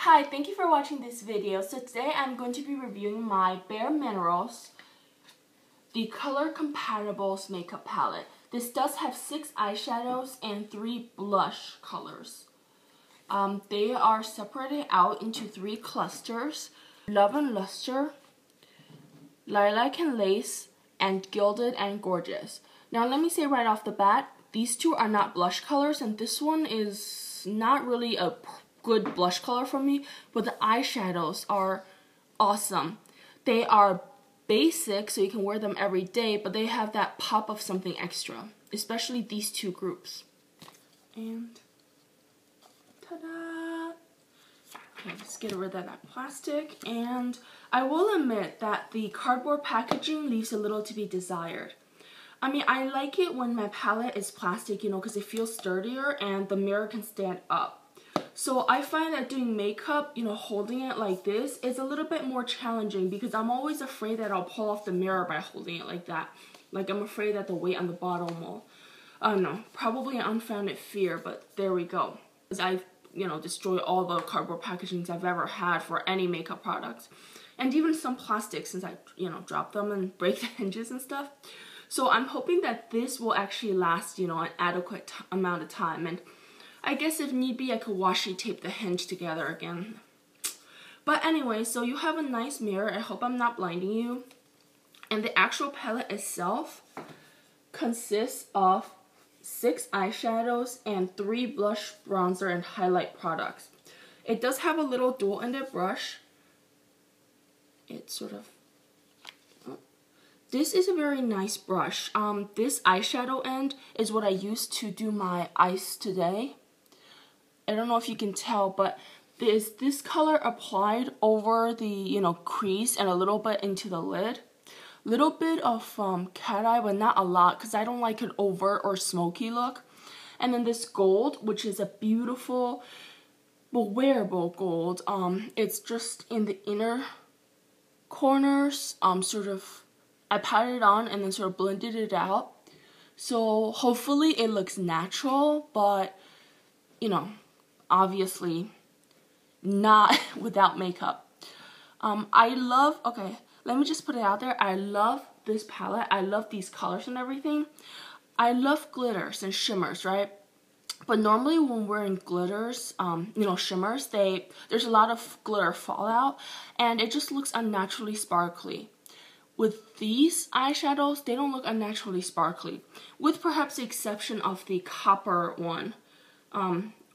Hi, thank you for watching this video. So today I'm going to be reviewing my BareMinerals, the Color Compatibles Makeup Palette. This does have 6 eyeshadows and 3 blush colors. They are separated out into 3 clusters: Love and Luster, Lilac and Lace, and Gilded and Gorgeous. Now let me say right off the bat, these two are not blush colors, and this one is not really a good blush color for me, but the eyeshadows are awesome. They are basic, so you can wear them every day, but they have that pop of something extra, especially these two groups. And ta-da! Okay, let's get rid of that plastic. And I will admit that the cardboard packaging leaves a little to be desired. I mean, I like it when my palette is plastic, because it feels sturdier and the mirror can stand up. So I find that doing makeup, holding it like this is a little bit more challenging because I'm always afraid that I'll pull off the mirror by holding it like that. Like, I'm afraid that the weight on the bottom will, I don't know, probably an unfounded fear, but there we go. Because I've, destroyed all the cardboard packagings I've ever had for any makeup products. And even some plastics, since I, drop them and break the hinges and stuff. So I'm hoping that this will actually last, an adequate amount of time. And I guess if need be, I could washi tape the hinge together again. But anyway, so you have a nice mirror. I hope I'm not blinding you. And the actual palette itself consists of 6 eyeshadows and 3 blush, bronzer, and highlight products. It does have a little dual-ended brush. It's sort of... This is a very nice brush. This eyeshadow end is what I used to do my eyes today. I don't know if you can tell, but there's this color applied over the, crease and a little bit into the lid. Little bit of cat eye, but not a lot because I don't like an overt or smoky look. And then this gold, which is a beautiful, wearable gold. It's just in the inner corners, I patted it on and then sort of blended it out. So hopefully it looks natural, but, obviously not without makeup. Okay, let me just put it out there. I love this palette. I love these colors and everything. I love glitters and shimmers, right? But normally when we're in glitters, shimmers, there's a lot of glitter fallout, and it just looks unnaturally sparkly. With these eyeshadows, they don't look unnaturally sparkly, with perhaps the exception of the copper one,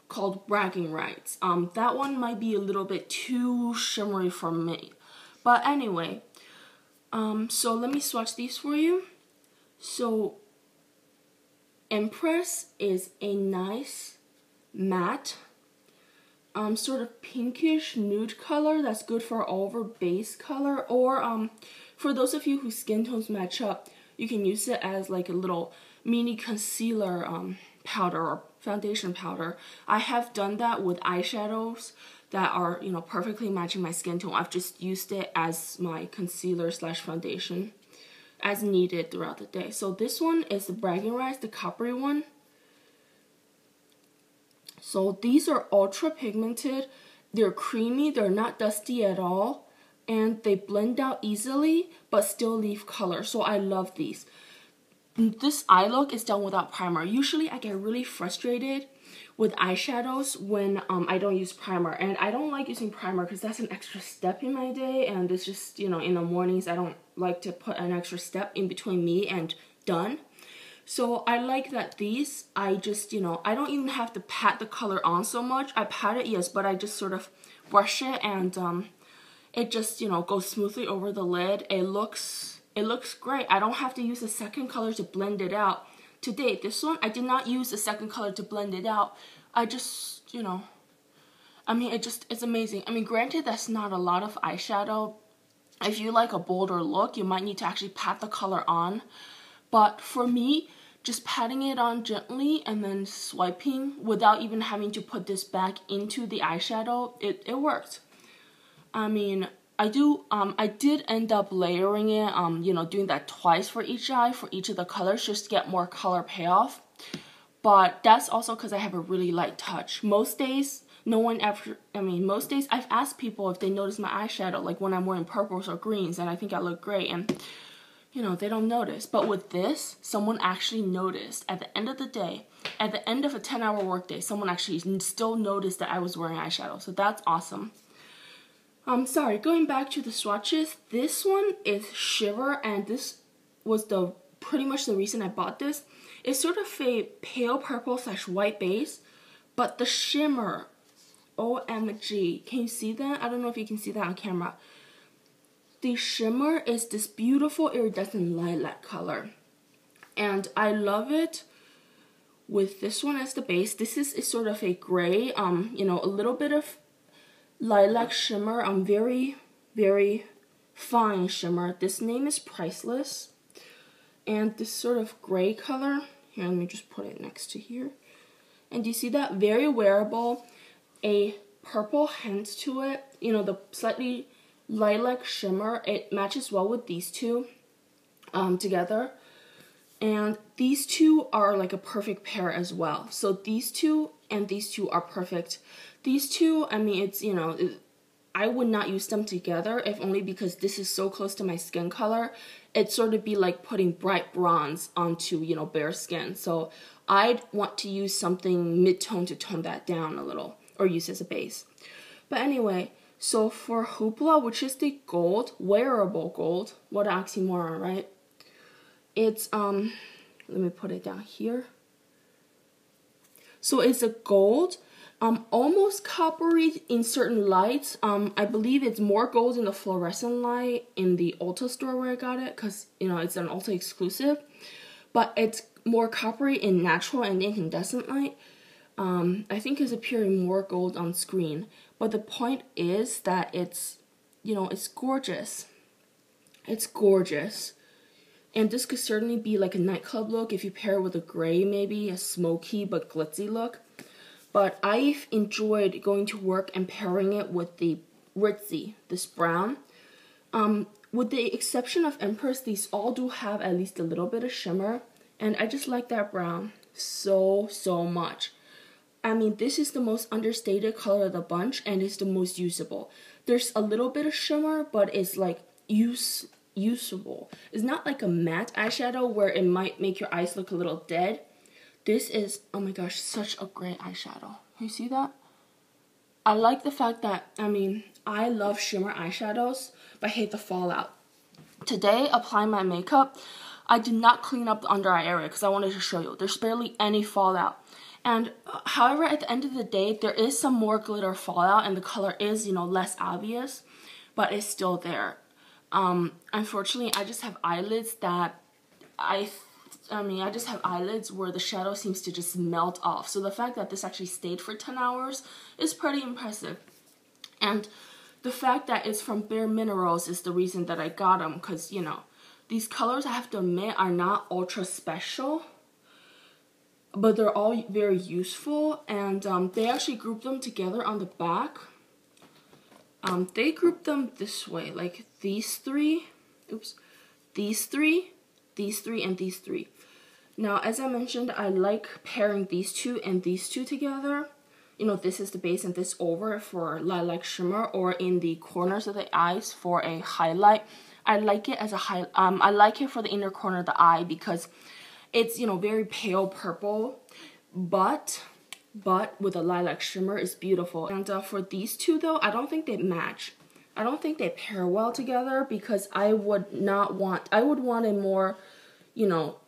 called Bragging Rights. That one might be a little bit too shimmery for me. But anyway, so let me swatch these for you. So, Empress is a nice matte, sort of pinkish nude color that's good for over base color, or for those of you whose skin tones match up, you can use it as like a little mini concealer powder or foundation powder. I have done that with eyeshadows that are, perfectly matching my skin tone. I've just used it as my concealer / foundation as needed throughout the day. So this one is the Bragging Rights, the coppery one. So these are ultra pigmented. They're creamy, they're not dusty at all, and they blend out easily but still leave color. So I love these. This eye look is done without primer. Usually I get really frustrated with eyeshadows when I don't use primer. And I don't like using primer because that's an extra step in my day. And it's just, in the mornings I don't like to put an extra step in between me and done. So I like that these, I just, I don't even have to pat the color on so much. I pat it, yes, but I just sort of brush it and it just, goes smoothly over the lid. It looks great. I don't have to use a second color to blend it out. To date, this one, I did not use a second color to blend it out. I just, it's amazing. I mean, granted, that's not a lot of eyeshadow. If you like a bolder look, you might need to actually pat the color on. But for me, just patting it on gently and then swiping without even having to put this back into the eyeshadow, it worked. I mean, I did end up layering it, doing that twice for each eye, for each of the colors, just to get more color payoff. But that's also because I have a really light touch. Most days, no one ever, most days I've asked people if they notice my eyeshadow, like when I'm wearing purples or greens, and I think I look great, and they don't notice. But with this, someone actually noticed. At the end of the day, at the end of a 10-hour workday, someone actually still noticed that I was wearing eyeshadow. So that's awesome. Sorry, going back to the swatches, this one is Shiver, and this was pretty much the reason I bought this. It's sort of a pale purple / white base, but the shimmer, OMG, can you see that? I don't know if you can see that on camera. The shimmer is this beautiful iridescent lilac color, and I love it with this one as the base. This is sort of a gray, a little bit of lilac shimmer, very, very fine shimmer. This name is Priceless, and this sort of gray color, here, let me just put it next to here, and you see that? Very wearable, a purple hint to it, the slightly lilac shimmer, it matches well with these two together, and these two are like a perfect pair as well. So these two and these two are perfect. These two, it's, I would not use them together, if only because this is so close to my skin color. It'd sort of be like putting bright bronze onto, bare skin. So I'd want to use something mid-tone to tone that down a little, or use as a base. But anyway, so for Hoopla, which is the gold, wearable gold, what an oxymoron, right? It's, let me put it down here. So it's a gold, almost coppery in certain lights. I believe it's more gold in the fluorescent light in the Ulta store where I got it, because, it's an Ulta exclusive. But it's more coppery in natural and incandescent light. I think it's appearing more gold on screen. But the point is that it's, it's gorgeous. It's gorgeous. And this could certainly be like a nightclub look if you pair it with a gray, maybe a smoky but glitzy look. But I've enjoyed going to work and pairing it with the Ritzy, this brown. With the exception of Empress, these all do have at least a little bit of shimmer. And I just like that brown so much. This is the most understated color of the bunch, and it's the most usable. There's a little bit of shimmer, but it's like usable. It's not like a matte eyeshadow where it might make your eyes look a little dead. This is, oh my gosh, such a great eyeshadow. You see that? I like the fact that, I love shimmer eyeshadows, but I hate the fallout. Today, applying my makeup, I did not clean up the under eye area because I wanted to show you. There's barely any fallout. And however, at the end of the day, there is some more glitter fallout, and the color is, less obvious, but it's still there. Unfortunately, I just have eyelids that I just have eyelids where the shadow seems to just melt off. So the fact that this actually stayed for 10 hours is pretty impressive. And the fact that it's from BareMinerals is the reason that I got them, because, these colors, I have to admit, are not ultra special, but they're all very useful. And they actually group them together on the back. They group them this way, like these three, these three, and these three. Now, as I mentioned, I like pairing these two and these two together. This is the base and this over for lilac shimmer, or in the corners of the eyes for a highlight. I like it as a I like it for the inner corner of the eye because it's, very pale purple, but with a lilac shimmer is beautiful. And for these two though, I don't think they match. I don't think they pair well together because I would want a more,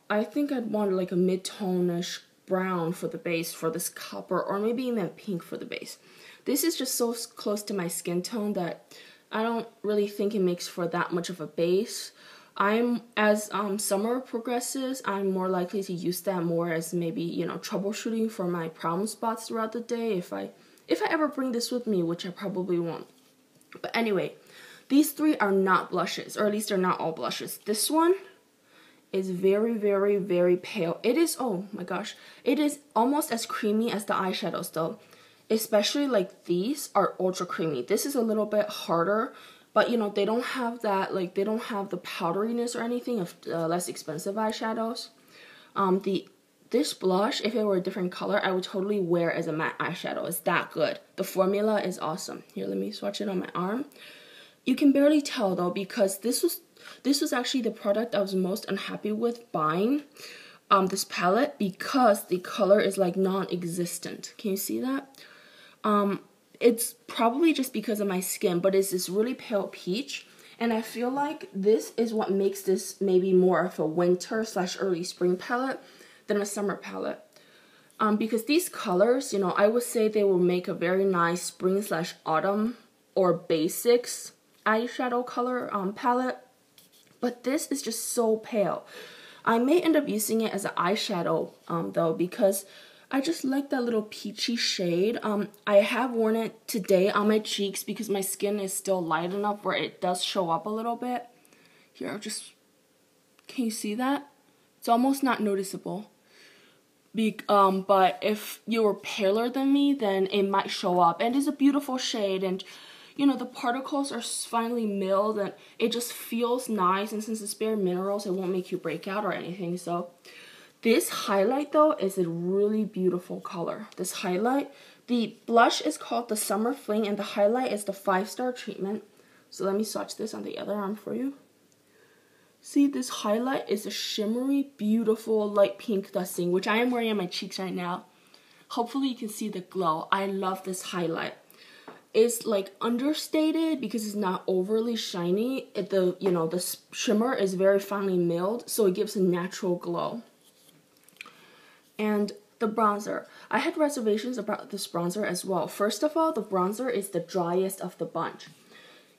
I think I'd want like a mid-tone-ish brown for the base for this copper, or maybe even pink for the base. This is just so close to my skin tone that I don't really think it makes for that much of a base. As summer progresses, I'm more likely to use that more as maybe, troubleshooting for my problem spots throughout the day if I ever bring this with me, which I probably won't. But anyway, these three are not blushes, or at least they're not all blushes. This one is very, very, very pale. It is, oh my gosh, it is almost as creamy as the eyeshadows though. Especially like these are ultra creamy. This is a little bit harder, but they don't have that, they don't have the powderiness or anything of less expensive eyeshadows. The this blush, if it were a different color, I would totally wear as a matte eyeshadow. It's that good. The formula is awesome. Here, let me swatch it on my arm. You can barely tell though, because this was actually the product I was most unhappy with buying, this palette, because the color is like non-existent. Can you see that? It's probably just because of my skin, but it's this really pale peach. And I feel like this is what makes this maybe more of a winter / early spring palette than a summer palette. Because these colors, you know, I would say they will make a very nice spring / autumn or basics eyeshadow color palette. But this is just so pale. I may end up using it as an eyeshadow though, because I just like that little peachy shade. I have worn it today on my cheeks because my skin is still light enough where it does show up a little bit. Here, can you see that? It's almost not noticeable. But if you were paler than me, then it might show up. And it's a beautiful shade, and you know, the particles are finely milled, and it just feels nice. And since it's BareMinerals, it won't make you break out or anything. So this highlight though is a really beautiful color. This highlight, the blush is called the Summer Fling, and the highlight is the 5-star treatment. So let me swatch this on the other arm for you. See, this highlight is a shimmery, beautiful light pink dusting, which I am wearing on my cheeks right now. Hopefully you can see the glow. I love this highlight. It's like understated because it's not overly shiny. The shimmer is very finely milled, so it gives a natural glow. And the bronzer. I had reservations about this bronzer as well. First of all, the bronzer is the driest of the bunch.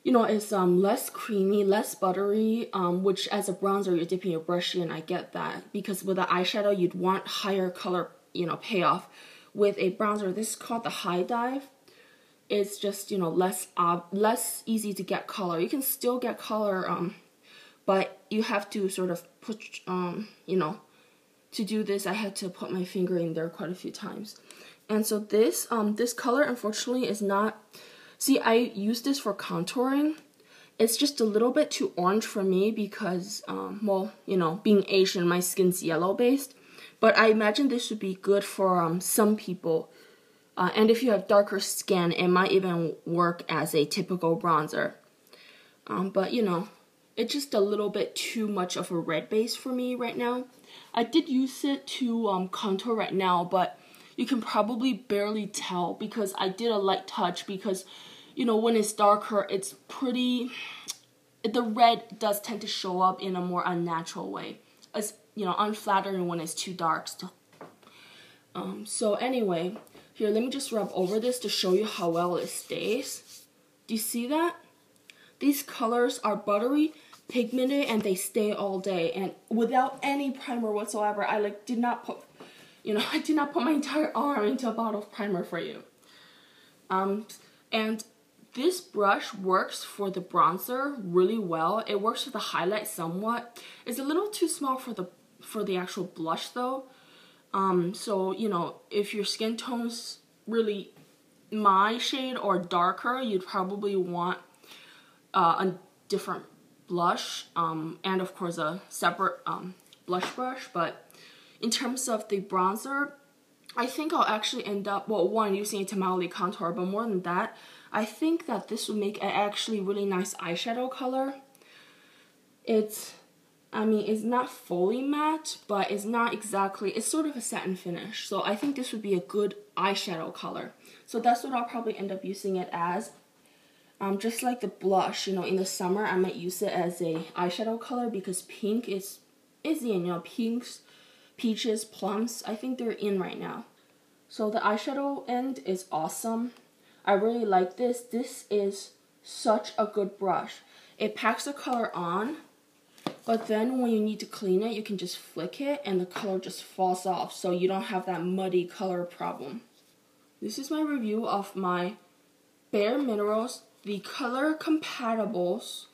You know, it's less creamy, less buttery, which as a bronzer, you're dipping your brush in. I get that. Because with an eyeshadow, you'd want higher color, you know, payoff. With a bronzer, this is called the High Dive. It's just, you know, less easy to get color. You can still get color, but you have to sort of put, you know, to do this, I had to put my finger in there quite a few times. And so this color, unfortunately, is not... See, I use this for contouring. It's just a little bit too orange for me because, well, you know, being Asian, my skin's yellow-based. But I imagine this would be good for some people. And if you have darker skin, it might even work as a typical bronzer. But, you know, it's just a little bit too much of a red base for me right now. I did use it to contour right now, but you can probably barely tell because I did a light touch because, you know, when it's darker, it's pretty... The red does tend to show up in a more unnatural way. It's, you know, unflattering when it's too dark still. So anyway, here, let me just rub over this to show you how well it stays. Do you see that? These colors are buttery, pigmented, and they stay all day. And without any primer whatsoever, I did not put my entire arm into a bottle of primer for you. And this brush works for the bronzer really well. It works for the highlight somewhat. It's a little too small for the actual blush though. So, you know, if your skin tone's really my shade or darker, you'd probably want a different blush, and of course a separate blush brush. But in terms of the bronzer, I think I'll actually end up, well, one, using a Tamale contour, but more than that, I think that this would make an actually really nice eyeshadow color. It's not fully matte, but it's not exactly, it's sort of a satin finish. So I think this would be a good eyeshadow color. So that's what I'll probably end up using it as. Just like the blush, you know, in the summer, I might use it as a eyeshadow color because pink is in, you know, pinks, peaches, plums, I think they're in right now. So the eyeshadow end is awesome. I really like this. This is such a good brush. It packs the color on, but then when you need to clean it, you can just flick it and the color just falls off, so you don't have that muddy color problem. This is my review of my BareMinerals, the Color Compatibles